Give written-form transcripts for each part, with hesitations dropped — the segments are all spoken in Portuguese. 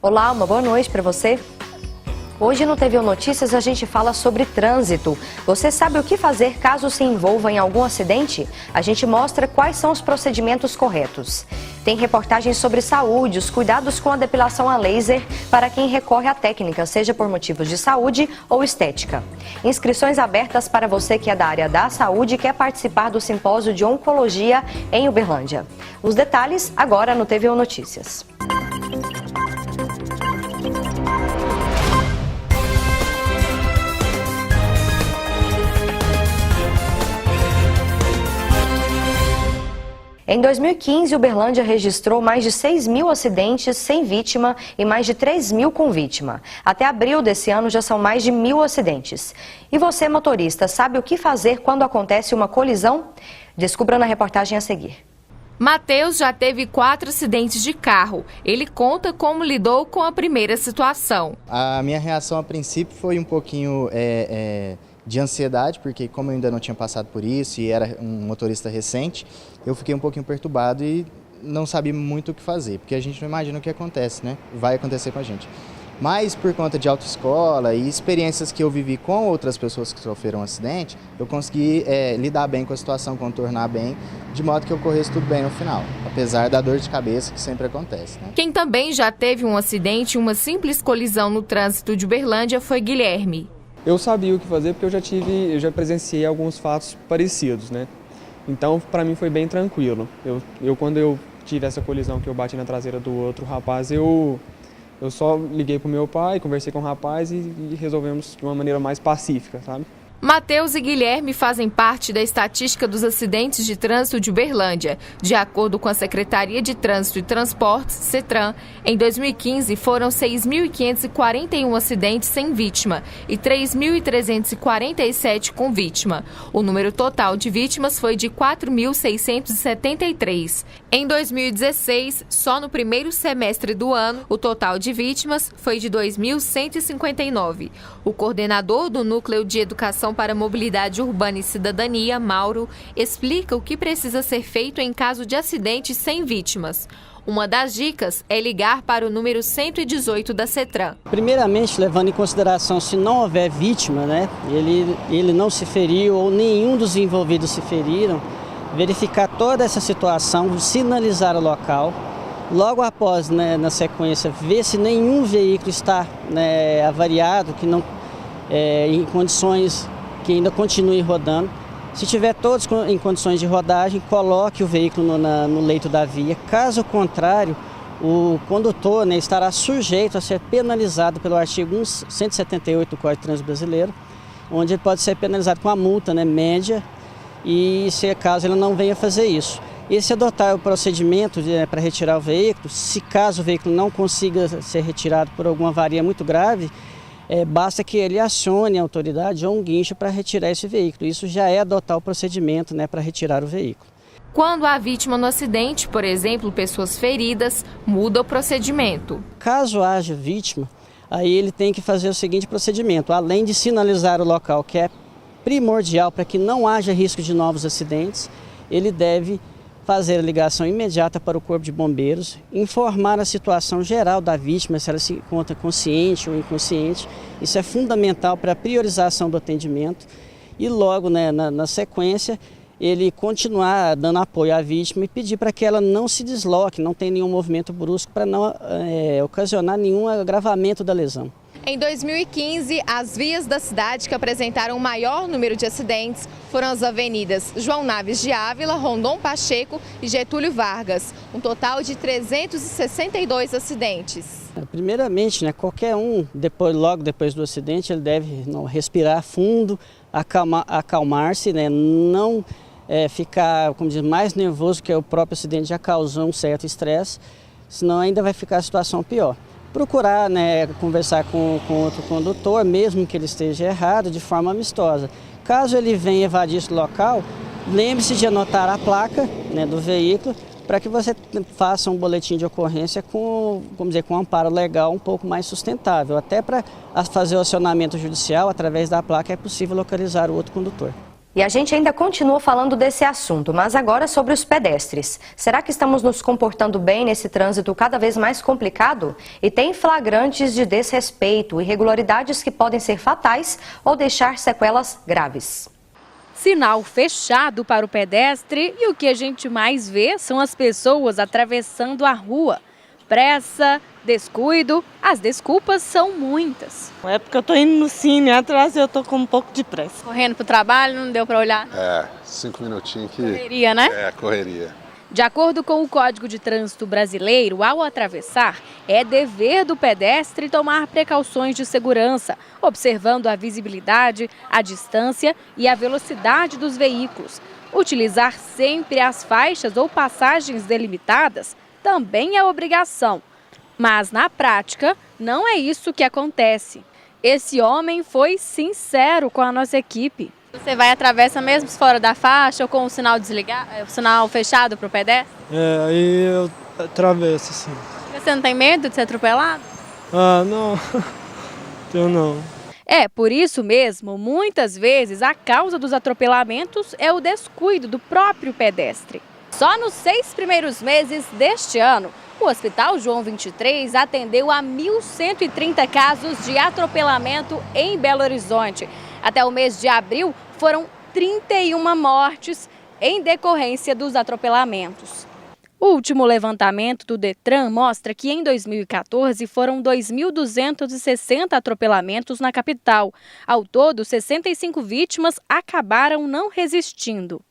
Olá, uma boa noite para você. Hoje no TV Notícias a gente fala sobre trânsito. Você sabe o que fazer caso se envolva em algum acidente? A gente mostra quais são os procedimentos corretos. Tem reportagens sobre saúde, os cuidados com a depilação a laser para quem recorre à técnica, seja por motivos de saúde ou estética. Inscrições abertas para você que é da área da saúde e quer participar do simpósio de oncologia em Uberlândia. Os detalhes agora no TV Notícias. Em 2015, Uberlândia registrou mais de 6.000 acidentes sem vítima e mais de 3.000 com vítima. Até abril desse ano já são mais de 1.000 acidentes. E você, motorista, sabe o que fazer quando acontece uma colisão? Descubra na reportagem a seguir. Matheus já teve 4 acidentes de carro. Ele conta como lidou com a primeira situação. A minha reação a princípio foi um pouquinho de ansiedade, porque como eu ainda não tinha passado por isso e era um motorista recente, eu fiquei um pouquinho perturbado e não sabia muito o que fazer, porque a gente não imagina o que acontece, né? Vai acontecer com a gente. Mas por conta de autoescola e experiências que eu vivi com outras pessoas que sofreram um acidente, eu consegui lidar bem com a situação, contornar bem, de modo que ocorresse tudo bem no final, apesar da dor de cabeça que sempre acontece, né? Quem também já teve um acidente, uma simples colisão no trânsito de Uberlândia foi Guilherme. Eu sabia o que fazer porque eu já presenciei alguns fatos parecidos, né? Então, para mim foi bem tranquilo. Quando eu tive essa colisão que eu bati na traseira do outro rapaz, eu só liguei pro meu pai, conversei com o rapaz e resolvemos de uma maneira mais pacífica, sabe? Matheus e Guilherme fazem parte da estatística dos acidentes de trânsito de Uberlândia. De acordo com a Secretaria de Trânsito e Transportes, CETRAN, em 2015 foram 6.541 acidentes sem vítima e 3.347 com vítima. O número total de vítimas foi de 4.673. Em 2016, só no primeiro semestre do ano, o total de vítimas foi de 2.159. O coordenador do Núcleo de Educação para Mobilidade Urbana e Cidadania, Mauro, explica o que precisa ser feito em caso de acidente sem vítimas. Uma das dicas é ligar para o número 118 da CETRAN. Primeiramente, levando em consideração se não houver vítima, né, ele não se feriu ou nenhum dos envolvidos se feriram, verificar toda essa situação, sinalizar o local. Logo após, né, na sequência, ver se nenhum veículo está, né, avariado, que não em condições que ainda continue rodando. Se tiver todos em condições de rodagem, coloque o veículo no leito da via. Caso contrário, o condutor, né, estará sujeito a ser penalizado pelo artigo 178 do Código de Trânsito Brasileiro, onde ele pode ser penalizado com a multa, né, média, e se caso ele não venha fazer isso. E se adotar o procedimento para retirar o veículo, se caso o veículo não consiga ser retirado por alguma avaria muito grave, basta que ele acione a autoridade ou um guincho para retirar esse veículo. Isso já é adotar o procedimento, né, para retirar o veículo. Quando há vítima no acidente, por exemplo, pessoas feridas, muda o procedimento. Caso haja vítima, aí ele tem que fazer o seguinte procedimento. Além de sinalizar o local, que é primordial para que não haja risco de novos acidentes, ele deve fazer a ligação imediata para o Corpo de Bombeiros, informar a situação geral da vítima, se ela se encontra consciente ou inconsciente. Isso é fundamental para a priorização do atendimento e logo, né, na sequência, ele continuar dando apoio à vítima e pedir para que ela não se desloque, não tenha nenhum movimento brusco para não ocasionar nenhum agravamento da lesão. Em 2015, as vias da cidade que apresentaram o maior número de acidentes foram as avenidas João Naves de Ávila, Rondon Pacheco e Getúlio Vargas, um total de 362 acidentes. Primeiramente, né, qualquer um, logo depois do acidente, ele deve respirar fundo, acalmar-se, né, não ficar, como diz, mais nervoso, que o próprio acidente já causou um certo estresse, senão ainda vai ficar a situação pior. Procurar, né, conversar com outro condutor, mesmo que ele esteja errado, de forma amistosa. Caso ele venha evadir esse local, lembre-se de anotar a placa, né, do veículo, para que você faça um boletim de ocorrência com, vamos dizer, com um amparo legal um pouco mais sustentável. Até para fazer o acionamento judicial, através da placa, é possível localizar o outro condutor. E a gente ainda continua falando desse assunto, mas agora sobre os pedestres. Será que estamos nos comportando bem nesse trânsito cada vez mais complicado? E tem flagrantes de desrespeito, irregularidades que podem ser fatais ou deixar sequelas graves. Sinal fechado para o pedestre e o que a gente mais vê são as pessoas atravessando a rua. Pressa, descuido, as desculpas são muitas. É porque eu tô indo no cine atrás e eu tô com um pouco de pressa. Correndo para o trabalho, não deu para olhar? 5 minutinhos que... Correria, né? Correria. De acordo com o Código de Trânsito Brasileiro, ao atravessar, é dever do pedestre tomar precauções de segurança, observando a visibilidade, a distância e a velocidade dos veículos. Utilizar sempre as faixas ou passagens delimitadas também é obrigação. Mas, na prática, não é isso que acontece. Esse homem foi sincero com a nossa equipe. Você vai e atravessa mesmo fora da faixa ou com o sinal desligado, o sinal fechado para o pedestre? Aí eu atravesso, sim. Você não tem medo de ser atropelado? Não, eu não. É, por isso mesmo, muitas vezes a causa dos atropelamentos é o descuido do próprio pedestre. Só nos 6 primeiros meses deste ano, o Hospital João 23 atendeu a 1.130 casos de atropelamento em Belo Horizonte. Até o mês de abril, foram 31 mortes em decorrência dos atropelamentos. O último levantamento do Detran mostra que em 2014 foram 2.260 atropelamentos na capital. Ao todo, 65 vítimas acabaram não resistindo.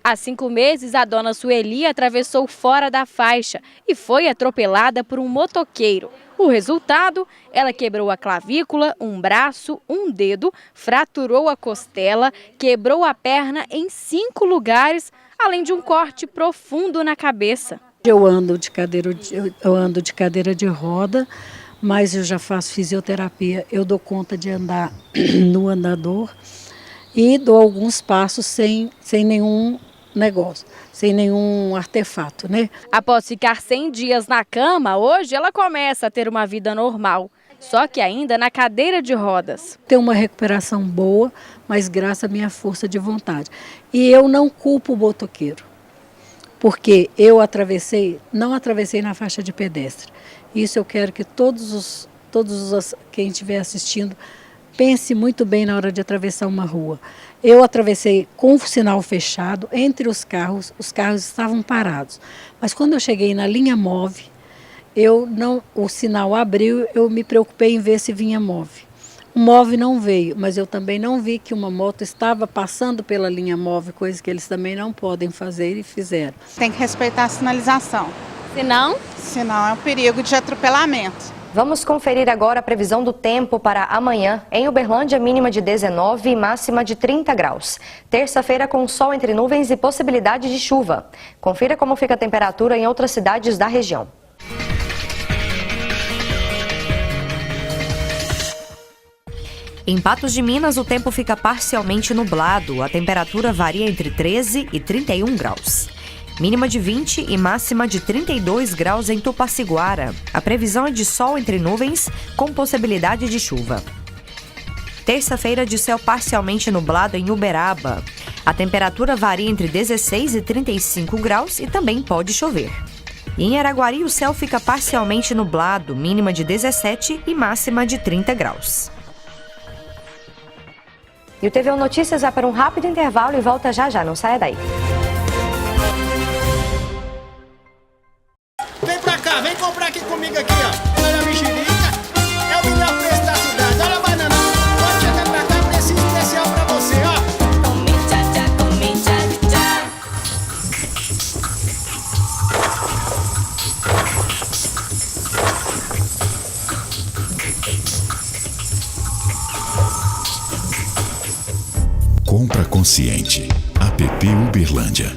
Há 5 meses, a dona Sueli atravessou fora da faixa e foi atropelada por um motoqueiro. O resultado, ela quebrou a clavícula, um braço, um dedo, fraturou a costela, quebrou a perna em 5 lugares, além de um corte profundo na cabeça. Eu ando de cadeira de roda, mas eu já faço fisioterapia. Eu dou conta de andar no andador e dou alguns passos sem nenhum negócio, sem nenhum artefato, né? Após ficar 100 dias na cama, hoje ela começa a ter uma vida normal, só que ainda na cadeira de rodas. Tem uma recuperação boa, mas graças à minha força de vontade. E eu não culpo o motoqueiro, porque eu não atravessei na faixa de pedestre. Isso eu quero que quem estiver assistindo pense muito bem na hora de atravessar uma rua. Eu atravessei com o sinal fechado entre os carros estavam parados. Mas quando eu cheguei na linha MOVE, o sinal abriu, eu me preocupei em ver se vinha MOVE. O MOVE não veio, mas eu também não vi que uma moto estava passando pela linha MOVE, coisa que eles também não podem fazer e fizeram. Tem que respeitar a sinalização. Senão é um perigo de atropelamento. Vamos conferir agora a previsão do tempo para amanhã. Em Uberlândia, mínima de 19 e máxima de 30 graus. Terça-feira com sol entre nuvens e possibilidade de chuva. Confira como fica a temperatura em outras cidades da região. Em Patos de Minas, o tempo fica parcialmente nublado. A temperatura varia entre 13 e 31 graus. Mínima de 20 e máxima de 32 graus em Tupaciguara. A previsão é de sol entre nuvens, com possibilidade de chuva. Terça-feira de céu parcialmente nublado em Uberaba. A temperatura varia entre 16 e 35 graus e também pode chover. E em Araguari, o céu fica parcialmente nublado, mínima de 17 e máxima de 30 graus. E o TV Notícias vai para um rápido intervalo e volta já já, não saia daí. Vem pra cá, vem comprar aqui comigo aqui, ó. Olha a mexerica, é o melhor preço da cidade. Olha a banana, pode chegar pra cá, preço especial pra você, ó. Comi tchá. Compra consciente. APP Uberlândia.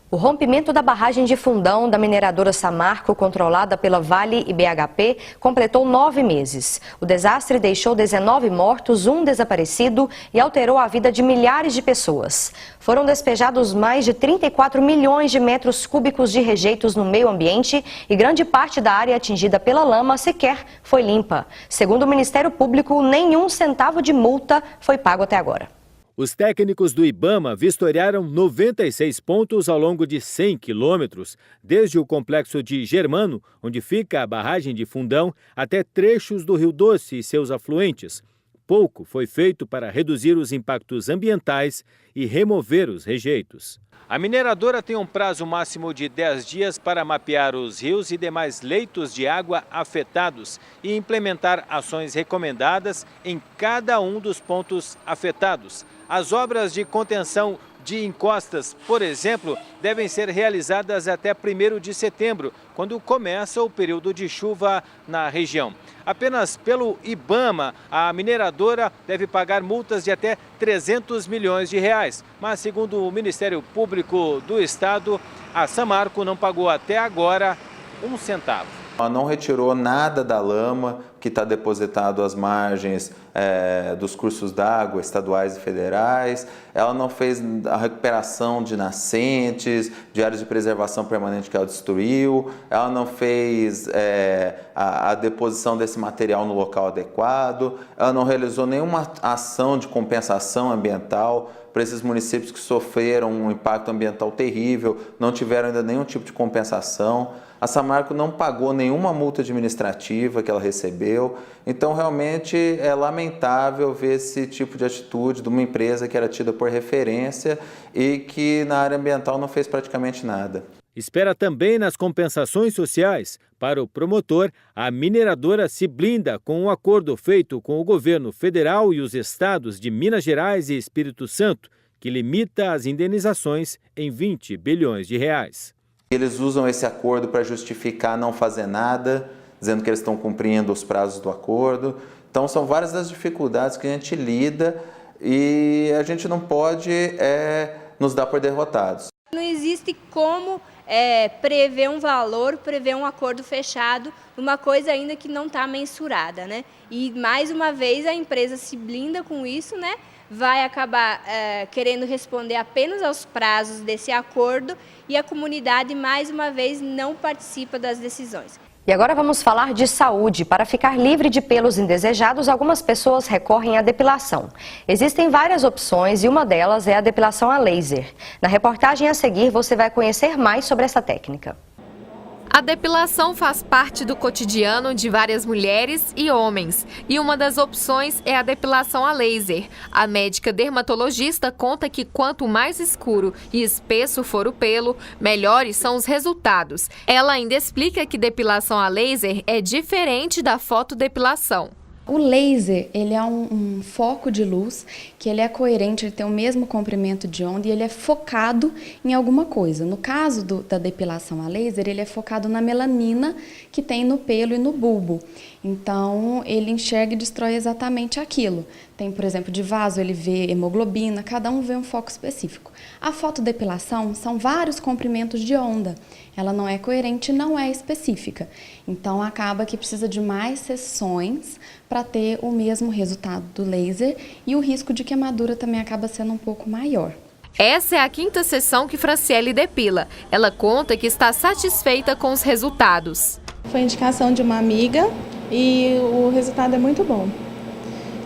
O rompimento da barragem de Fundão da mineradora Samarco, controlada pela Vale e BHP, completou 9 meses. O desastre deixou 19 mortos, 1 desaparecido e alterou a vida de milhares de pessoas. Foram despejados mais de 34 milhões de metros cúbicos de rejeitos no meio ambiente e grande parte da área atingida pela lama sequer foi limpa. Segundo o Ministério Público, nenhum centavo de multa foi pago até agora. Os técnicos do IBAMA vistoriaram 96 pontos ao longo de 100 quilômetros, desde o complexo de Germano, onde fica a barragem de Fundão, até trechos do Rio Doce e seus afluentes. Pouco foi feito para reduzir os impactos ambientais e remover os rejeitos. A mineradora tem um prazo máximo de 10 dias para mapear os rios e demais leitos de água afetados e implementar ações recomendadas em cada um dos pontos afetados. As obras de contenção de encostas, por exemplo, devem ser realizadas até 1º de setembro, quando começa o período de chuva na região. Apenas pelo IBAMA, a mineradora deve pagar multas de até 300 milhões de reais. Mas, segundo o Ministério Público do Estado, a Samarco não pagou até agora 1 centavo. Ela não retirou nada da lama que está depositado às margens dos cursos d'água estaduais e federais. Ela não fez a recuperação de nascentes, de áreas de preservação permanente que ela destruiu. Ela não fez a deposição desse material no local adequado. Ela não realizou nenhuma ação de compensação ambiental para esses municípios que sofreram um impacto ambiental terrível, não tiveram ainda nenhum tipo de compensação. A Samarco não pagou nenhuma multa administrativa que ela recebeu, então realmente é lamentável ver esse tipo de atitude de uma empresa que era tida por referência e que na área ambiental não fez praticamente nada. Espera também nas compensações sociais. Para o promotor, a mineradora se blinda com um acordo feito com o governo federal e os estados de Minas Gerais e Espírito Santo, que limita as indenizações em 20 bilhões de reais. Eles usam esse acordo para justificar não fazer nada, dizendo que eles estão cumprindo os prazos do acordo. Então são várias das dificuldades que a gente lida e a gente não pode nos dar por derrotados. Não existe como prever um valor, prever um acordo fechado, uma coisa ainda que não está mensurada, né? E mais uma vez a empresa se blinda com isso, né? Vai acabar querendo responder apenas aos prazos desse acordo e a comunidade, mais uma vez, não participa das decisões. E agora vamos falar de saúde. Para ficar livre de pelos indesejados, algumas pessoas recorrem à depilação. Existem várias opções e uma delas é a depilação a laser. Na reportagem a seguir, você vai conhecer mais sobre essa técnica. A depilação faz parte do cotidiano de várias mulheres e homens. E uma das opções é a depilação a laser. A médica dermatologista conta que quanto mais escuro e espesso for o pelo, melhores são os resultados. Ela ainda explica que depilação a laser é diferente da fotodepilação. O laser, ele é um foco de luz que ele é coerente, ele tem o mesmo comprimento de onda e ele é focado em alguma coisa. No caso da depilação a laser, ele é focado na melanina que tem no pelo e no bulbo. Então, ele enxerga e destrói exatamente aquilo. Tem, por exemplo, de vaso, ele vê hemoglobina, cada um vê um foco específico. A fotodepilação são vários comprimentos de onda. Ela não é coerente, não é específica. Então, acaba que precisa de mais sessões para ter o mesmo resultado do laser e o risco de queimadura também acaba sendo um pouco maior. Essa é a 5ª sessão que Franciele depila. Ela conta que está satisfeita com os resultados. Foi indicação de uma amiga e o resultado é muito bom.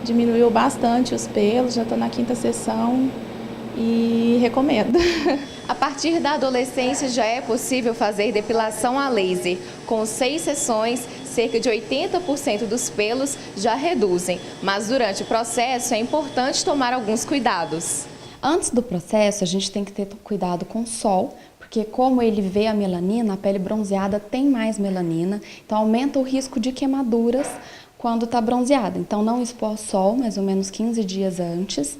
Diminuiu bastante os pelos, já estou na 5ª sessão e recomendo. A partir da adolescência já é possível fazer depilação a laser. Com 6 sessões, cerca de 80% dos pelos já reduzem. Mas durante o processo é importante tomar alguns cuidados. Antes do processo, a gente tem que ter cuidado com o sol, porque como ele vê a melanina, a pele bronzeada tem mais melanina, então aumenta o risco de queimaduras quando está bronzeada. Então não expor ao sol, mais ou menos 15 dias antes.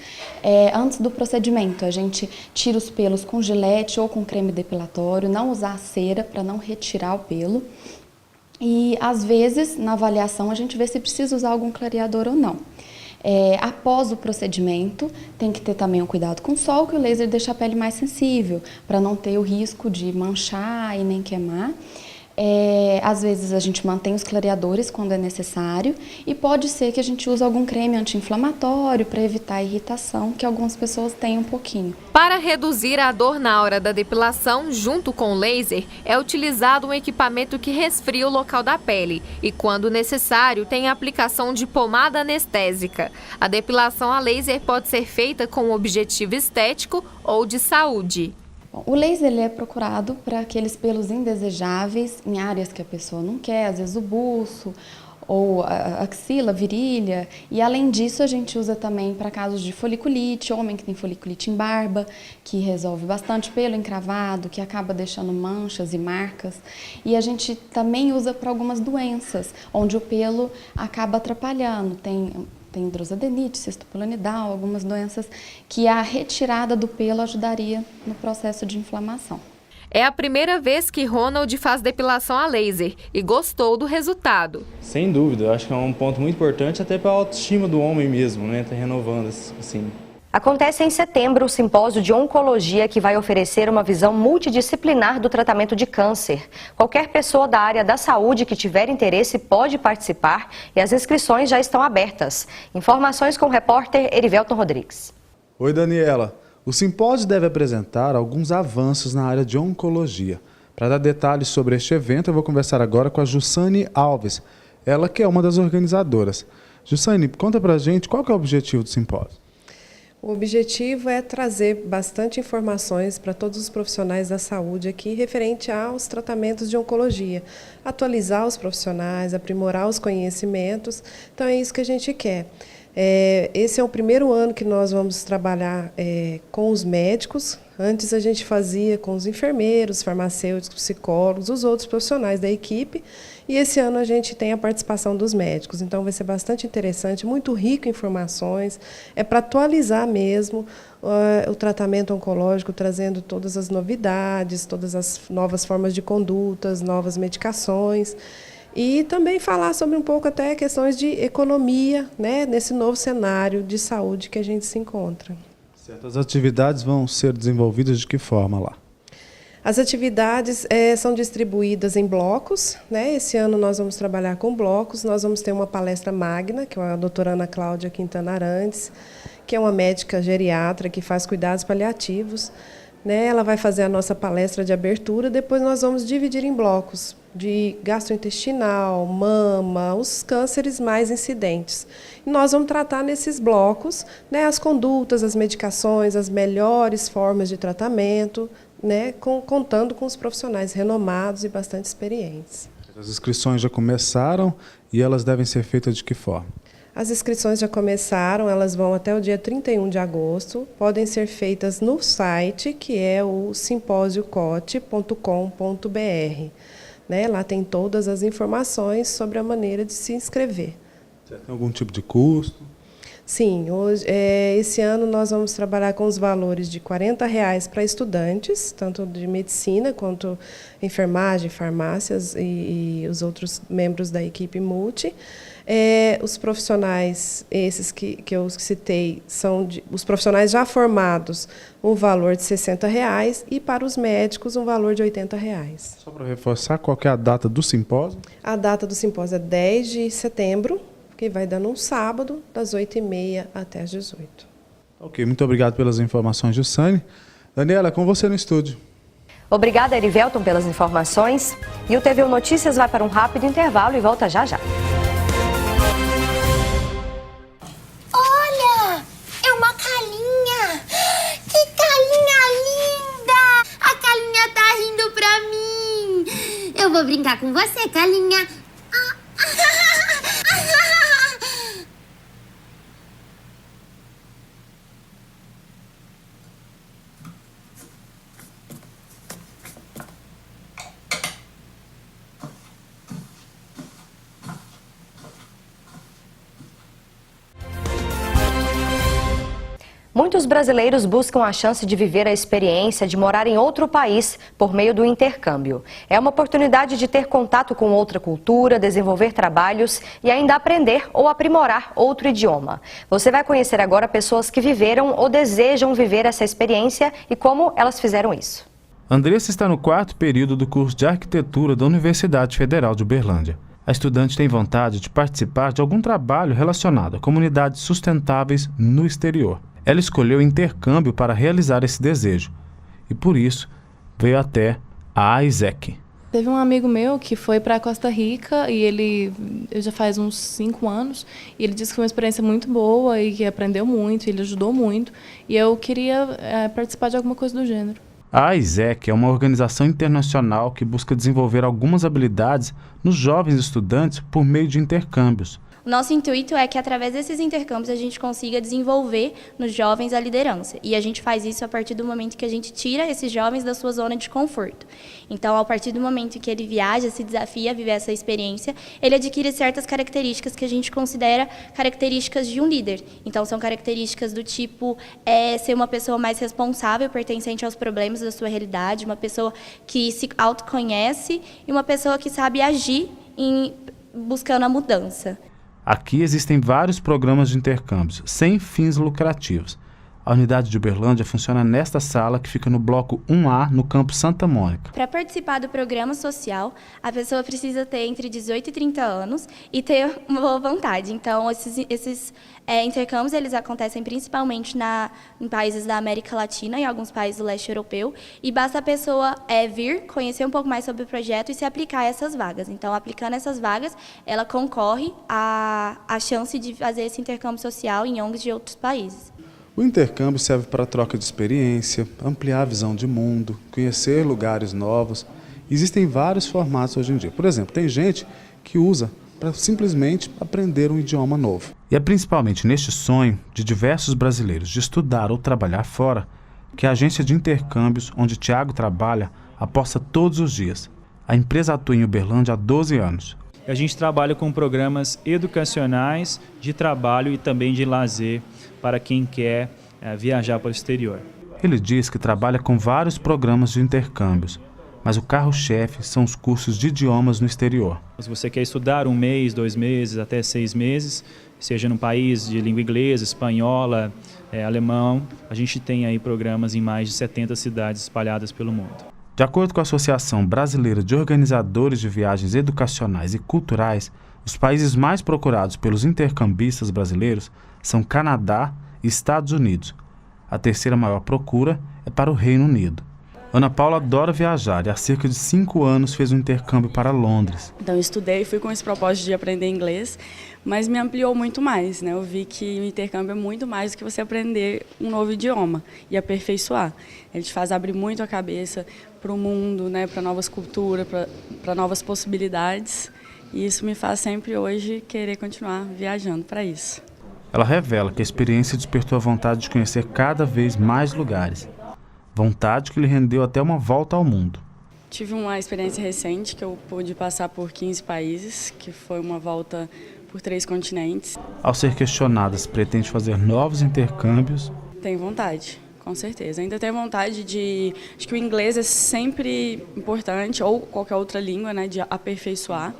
Antes do procedimento, a gente tira os pelos com gilete ou com creme depilatório, não usar cera para não retirar o pelo. E às vezes, na avaliação, a gente vê se precisa usar algum clareador ou não. Após o procedimento, tem que ter também um cuidado com o sol, que o laser deixa a pele mais sensível, para não ter o risco de manchar e nem queimar. Às vezes a gente mantém os clareadores quando é necessário e pode ser que a gente use algum creme anti-inflamatório para evitar a irritação, que algumas pessoas têm um pouquinho. Para reduzir a dor na hora da depilação, junto com o laser, é utilizado um equipamento que resfria o local da pele e, quando necessário, tem a aplicação de pomada anestésica. A depilação a laser pode ser feita com um objetivo estético ou de saúde. Bom, o laser ele é procurado para aqueles pelos indesejáveis em áreas que a pessoa não quer, às vezes o buço ou a axila, virilha. E além disso, a gente usa também para casos de foliculite, homem que tem foliculite em barba, que resolve bastante pelo encravado, que acaba deixando manchas e marcas. E a gente também usa para algumas doenças, onde o pelo acaba atrapalhando. Tem hidrosadenite, cisto pilonidal, algumas doenças que a retirada do pelo ajudaria no processo de inflamação. É a primeira vez que Ronald faz depilação a laser e gostou do resultado. Sem dúvida, eu acho que é um ponto muito importante até para a autoestima do homem mesmo, né? Tá renovando assim. Acontece em setembro o simpósio de oncologia que vai oferecer uma visão multidisciplinar do tratamento de câncer. Qualquer pessoa da área da saúde que tiver interesse pode participar e as inscrições já estão abertas. Informações com o repórter Erivelton Rodrigues. Oi, Daniela. O simpósio deve apresentar alguns avanços na área de oncologia. Para dar detalhes sobre este evento, eu vou conversar agora com a Jussane Alves, ela que é uma das organizadoras. Jussane, conta pra gente qual que é o objetivo do simpósio. O objetivo é trazer bastante informações para todos os profissionais da saúde aqui referente aos tratamentos de oncologia, atualizar os profissionais, aprimorar os conhecimentos, então é isso que a gente quer. Esse é o primeiro ano que nós vamos trabalhar com os médicos. Antes a gente fazia com os enfermeiros, farmacêuticos, psicólogos, os outros profissionais da equipe. E esse ano a gente tem a participação dos médicos. Então vai ser bastante interessante, muito rico em informações. É para atualizar mesmo o tratamento oncológico, trazendo todas as novidades, todas as novas formas de condutas, novas medicações. E também falar sobre um pouco até questões de economia, né, nesse novo cenário de saúde que a gente se encontra. Certas atividades vão ser desenvolvidas de que forma lá? As atividades são distribuídas em blocos, né? Esse ano nós vamos trabalhar com blocos, nós vamos ter uma palestra magna, que é a doutora Ana Cláudia Quintana Arantes, que é uma médica geriatra que faz cuidados paliativos. Né? Ela vai fazer a nossa palestra de abertura, depois nós vamos dividir em blocos de gastrointestinal, mama, os cânceres mais incidentes. E nós vamos tratar nesses blocos, né, as condutas, as medicações, as melhores formas de tratamento, né, contando com os profissionais renomados e bastante experientes. As inscrições já começaram e elas devem ser feitas de que forma? As inscrições já começaram, elas vão até o dia 31 de agosto, podem ser feitas no site, que é o simpósio-cote.com.br. Né? Lá tem todas as informações sobre a maneira de se inscrever. Tem algum tipo de custo? Sim, esse ano nós vamos trabalhar com os valores de R$ 40 para estudantes, tanto de medicina quanto enfermagem, farmácias e os outros membros da equipe multi. Os profissionais, esses que eu citei, são os profissionais já formados, um valor de R$ 60 e para os médicos um valor de R$ 80. Só para reforçar, qual que é a data do simpósio? A data do simpósio é 10 de setembro, que vai dando um sábado, das 8h30 até as 18h. Ok, muito obrigado pelas informações, Jussane. Daniela, é com você no estúdio. Obrigada, Erivelton, pelas informações. E o TV Notícias vai para um rápido intervalo e volta já já. Olha, é uma calinha. Que calinha linda! A calinha tá rindo pra mim. Eu vou brincar com você, calinha. Muitos Muitos brasileiros buscam a chance de viver a experiência de morar em outro país por meio do intercâmbio. É uma oportunidade de ter contato com outra cultura, desenvolver trabalhos e ainda aprender ou aprimorar outro idioma. Você vai conhecer agora pessoas que viveram ou desejam viver essa experiência e como elas fizeram isso. Andressa está no 4º período do curso de Arquitetura da Universidade Federal de Uberlândia. A estudante tem vontade de participar de algum trabalho relacionado a comunidades sustentáveis no exterior. Ela escolheu o intercâmbio para realizar esse desejo e, por isso, veio até a AIESEC. Teve um amigo meu que foi para Costa Rica e ele já faz uns 5 anos e ele disse que foi uma experiência muito boa e que aprendeu muito, ele ajudou muito e eu queria participar de alguma coisa do gênero. A AIESEC é uma organização internacional que busca desenvolver algumas habilidades nos jovens estudantes por meio de intercâmbios. O nosso intuito é que, através desses intercâmbios, a gente consiga desenvolver nos jovens a liderança. E a gente faz isso a partir do momento que a gente tira esses jovens da sua zona de conforto. Então, a partir do momento que ele viaja, se desafia a viver essa experiência, ele adquire certas características que a gente considera características de um líder. Então, são características do tipo ser uma pessoa mais responsável, pertencente aos problemas da sua realidade, uma pessoa que se autoconhece e uma pessoa que sabe agir buscando a mudança. Aqui existem vários programas de intercâmbios, sem fins lucrativos. A unidade de Uberlândia funciona nesta sala que fica no bloco 1A, no campus Santa Mônica. Para participar do programa social, a pessoa precisa ter entre 18 e 30 anos e ter uma boa vontade. Então, esses intercâmbios eles acontecem principalmente em países da América Latina e alguns países do leste europeu. E basta a pessoa vir, conhecer um pouco mais sobre o projeto e se aplicar a essas vagas. Então, aplicando essas vagas, ela concorre à chance de fazer esse intercâmbio social em ONGs de outros países. O intercâmbio serve para a troca de experiência, ampliar a visão de mundo, conhecer lugares novos. Existem vários formatos hoje em dia. Por exemplo, tem gente que usa para simplesmente aprender um idioma novo. E é principalmente neste sonho de diversos brasileiros de estudar ou trabalhar fora que a agência de intercâmbios, onde Tiago trabalha, aposta todos os dias. A empresa atua em Uberlândia há 12 anos. A gente trabalha com programas educacionais, de trabalho e também de lazer para quem quer viajar para o exterior. Ele diz que trabalha com vários programas de intercâmbios, mas o carro-chefe são os cursos de idiomas no exterior. Se você quer estudar 1 mês, 2 meses, até 6 meses, seja num país de língua inglesa, espanhola, alemão, a gente tem aí programas em mais de 70 cidades espalhadas pelo mundo. De acordo com a Associação Brasileira de Organizadores de Viagens Educacionais e Culturais, os países mais procurados pelos intercambistas brasileiros são Canadá e Estados Unidos. A terceira maior procura é para o Reino Unido. Ana Paula adora viajar e há cerca de 5 anos fez um intercâmbio para Londres. Então eu estudei, fui com esse propósito de aprender inglês, mas me ampliou muito mais, né? Eu vi que o intercâmbio é muito mais do que você aprender um novo idioma e aperfeiçoar. Ele te faz abrir muito a cabeça para o mundo, né? Para novas culturas, para novas possibilidades. E isso me faz sempre hoje querer continuar viajando para isso. Ela revela que a experiência despertou a vontade de conhecer cada vez mais lugares. Vontade que lhe rendeu até uma volta ao mundo. Tive uma experiência recente que eu pude passar por 15 países, que foi uma volta por 3 continentes. Ao ser questionada se pretende fazer novos intercâmbios... Tenho vontade, com certeza. Ainda tenho vontade de... Acho que o inglês é sempre importante, ou qualquer outra língua, né, de aperfeiçoar.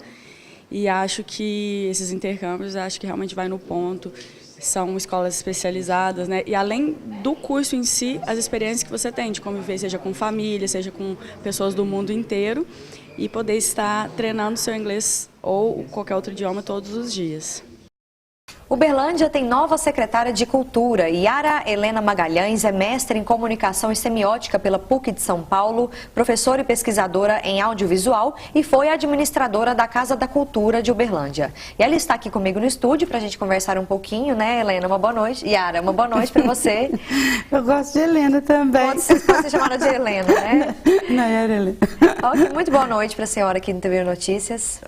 E acho que esses intercâmbios, acho que realmente vai no ponto. São escolas especializadas, né? E além do curso em si, as experiências que você tem de conviver, seja com família, seja com pessoas do mundo inteiro, e poder estar treinando seu inglês ou qualquer outro idioma todos os dias. Uberlândia tem nova secretária de Cultura. Yara Helena Magalhães é mestre em Comunicação e Semiótica pela PUC de São Paulo, professora e pesquisadora em audiovisual e foi administradora da Casa da Cultura de Uberlândia. E ela está aqui comigo no estúdio para a gente conversar um pouquinho, né, Helena? Uma boa noite. Yara, uma boa noite para você. Eu gosto de Helena também. Pode ser chamada de Helena, né? Não, é Helena. Okay, muito boa noite para a senhora aqui no TV Notícias.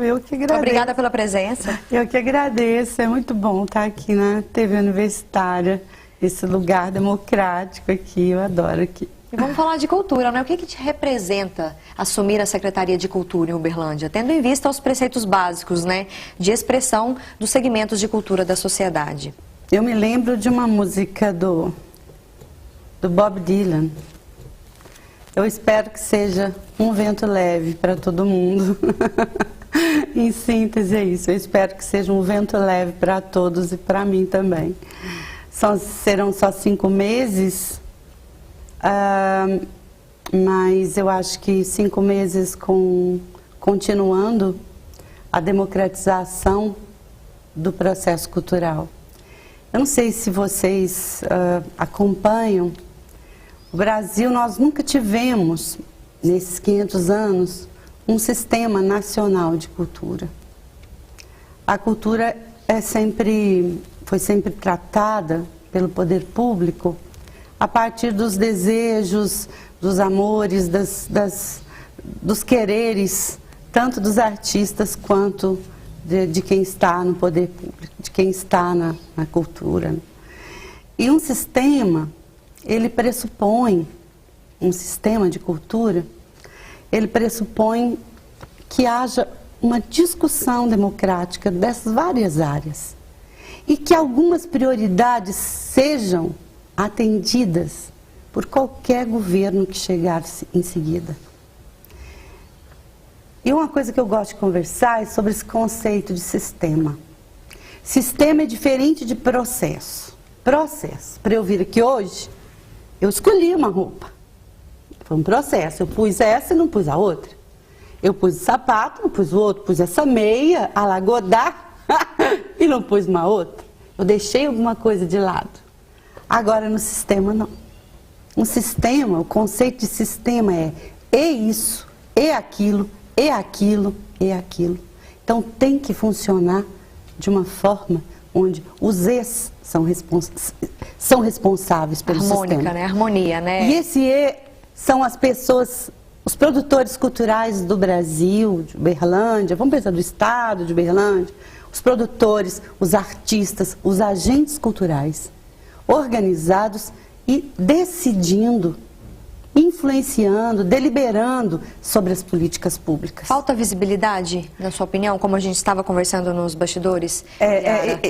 Eu que agradeço. Obrigada pela presença. Eu que agradeço. É muito bom estar aqui na TV Universitária, esse lugar democrático aqui, eu adoro aqui. E vamos falar de cultura, né? O que te representa assumir a Secretaria de Cultura em Uberlândia, tendo em vista os preceitos básicos, né, de expressão dos segmentos de cultura da sociedade? Eu me lembro de uma música do do Bob Dylan. Eu espero que seja um vento leve para todo mundo. Em síntese é isso, eu espero que seja um vento leve para todos e para mim também. Serão só 5 meses, mas eu acho que 5 meses continuando a democratização do processo cultural. Eu não sei se vocês acompanham, o Brasil, nós nunca tivemos, nesses 500 anos, um sistema nacional de cultura. A cultura foi sempre tratada pelo poder público a partir dos desejos, dos amores, dos quereres, tanto dos artistas quanto de quem está no poder público, de quem está na cultura. E um sistema, ele pressupõe, um sistema de cultura, ele pressupõe que haja uma discussão democrática dessas várias áreas e que algumas prioridades sejam atendidas por qualquer governo que chegar em seguida. E uma coisa que eu gosto de conversar é sobre esse conceito de sistema. Sistema é diferente de processo. Processo. Para eu vir aqui hoje, eu escolhi uma roupa. Foi um processo. Eu pus essa e não pus a outra. Eu pus o sapato, não pus o outro. Pus essa meia, a la Godard, e não pus uma outra. Eu deixei alguma coisa de lado. Agora no sistema não. Um sistema, o conceito de sistema é isso, é aquilo, é aquilo, é aquilo. Então tem que funcionar de uma forma onde os ex são responsáveis pelo sistema. Harmônica, né? Harmonia, né? E esse E são as pessoas, os produtores culturais do Brasil, de Uberlândia, vamos pensar do estado de Uberlândia, os produtores, os artistas, os agentes culturais, organizados e decidindo, influenciando, deliberando sobre as políticas públicas. Falta visibilidade, na sua opinião, como a gente estava conversando nos bastidores?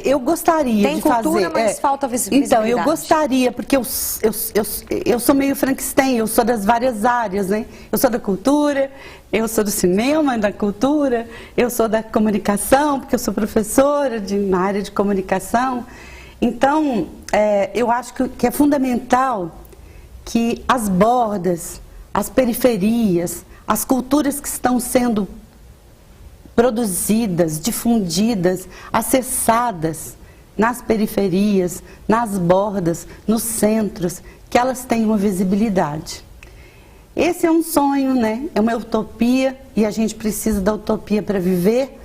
Eu gostaria de fazer... Tem cultura, mas falta visibilidade. Então, eu gostaria, porque eu sou meio Frankenstein, eu sou das várias áreas, né? Eu sou da cultura, eu sou do cinema, da cultura, eu sou da comunicação, porque eu sou professora na área de comunicação. Então, eu acho que é fundamental que as bordas, as periferias, as culturas que estão sendo produzidas, difundidas, acessadas nas periferias, nas bordas, nos centros, que elas tenham uma visibilidade. Esse é um sonho, né? É uma utopia e a gente precisa da utopia para viver.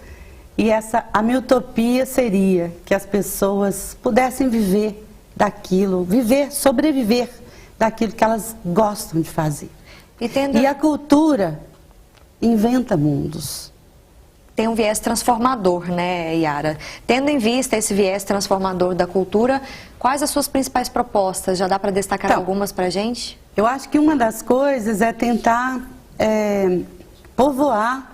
E a minha utopia seria que as pessoas pudessem viver daquilo, sobreviver daquilo que elas gostam de fazer. E a cultura inventa mundos. Tem um viés transformador, né, Yara? Tendo em vista esse viés transformador da cultura, quais as suas principais propostas? Já dá para destacar algumas para a gente? Eu acho que uma das coisas é tentar povoar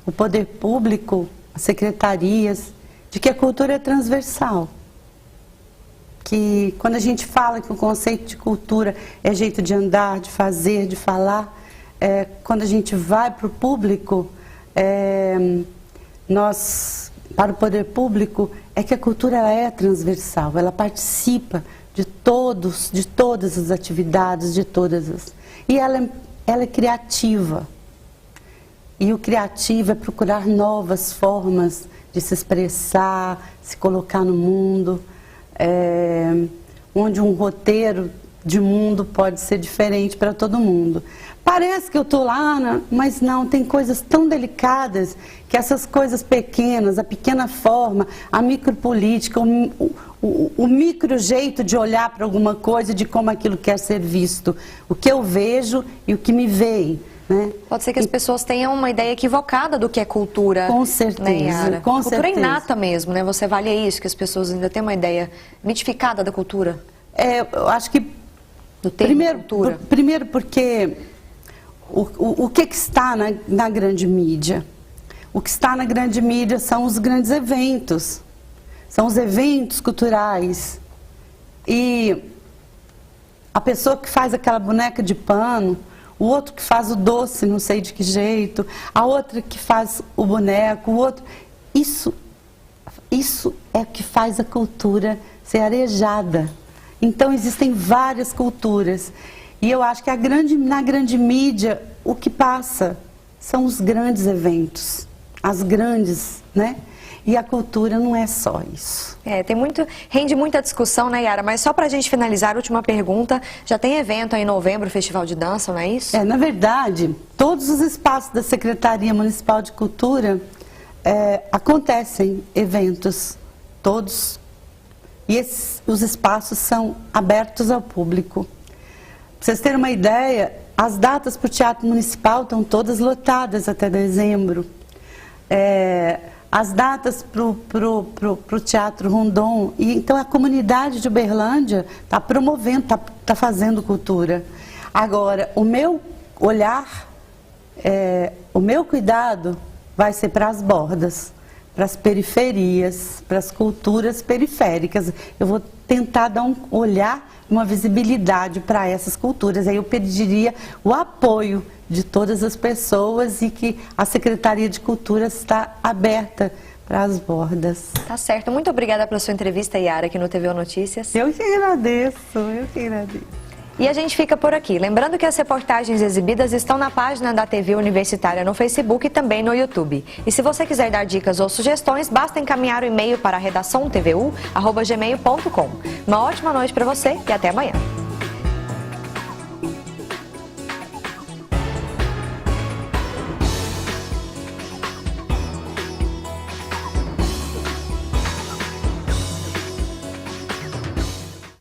o poder público, as secretarias, de que a cultura é transversal. Que quando a gente fala que o conceito de cultura é jeito de andar, de fazer, de falar, quando a gente vai para o público, para o poder público, é que a cultura ela é transversal, ela participa de todas as atividades, e ela é criativa. E o criativo é procurar novas formas de se expressar, se colocar no mundo, onde um roteiro de mundo pode ser diferente para todo mundo. Parece que eu estou lá, mas não, tem coisas tão delicadas que essas coisas pequenas, a pequena forma, a micropolítica, o micro jeito de olhar para alguma coisa, de como aquilo quer ser visto, o que eu vejo e o que me veem. Né? Pode ser que as pessoas tenham uma ideia equivocada do que é cultura. Com certeza, né, com cultura certeza. Inata mesmo, né? Você avalia isso, que as pessoas ainda têm uma ideia mitificada da cultura? Eu acho que primeiro porque o que está na grande mídia? O que está na grande mídia são os grandes eventos, são os eventos culturais. E a pessoa que faz aquela boneca de pano, o outro que faz o doce, não sei de que jeito, a outra que faz o boneco, o outro... Isso é o que faz a cultura ser arejada. Então, existem várias culturas. E eu acho que na grande mídia, o que passa são os grandes eventos, as grandes, né? E a cultura não é só isso. Rende muita discussão, né, Yara? Mas só para a gente finalizar, a última pergunta, já tem evento aí em novembro, Festival de Dança, não é isso? Na verdade, todos os espaços da Secretaria Municipal de Cultura acontecem eventos, todos. E os espaços são abertos ao público. Para vocês terem uma ideia, as datas para o Teatro Municipal estão todas lotadas até dezembro. As datas para o Teatro Rondon. E, então, a comunidade de Uberlândia está promovendo, está fazendo cultura. Agora, o meu olhar, o meu cuidado vai ser para as bordas, para as periferias, para as culturas periféricas. Eu vou tentar dar um olhar, uma visibilidade para essas culturas. Aí eu pediria o apoio de todas as pessoas e que a Secretaria de Cultura está aberta para as bordas. Tá certo. Muito obrigada pela sua entrevista, Yara, aqui no TVU Notícias. Eu que agradeço, eu que agradeço. E a gente fica por aqui. Lembrando que as reportagens exibidas estão na página da TV Universitária no Facebook e também no YouTube. E se você quiser dar dicas ou sugestões, basta encaminhar o e-mail para redaçãotvu@gmail.com. Uma ótima noite para você e até amanhã.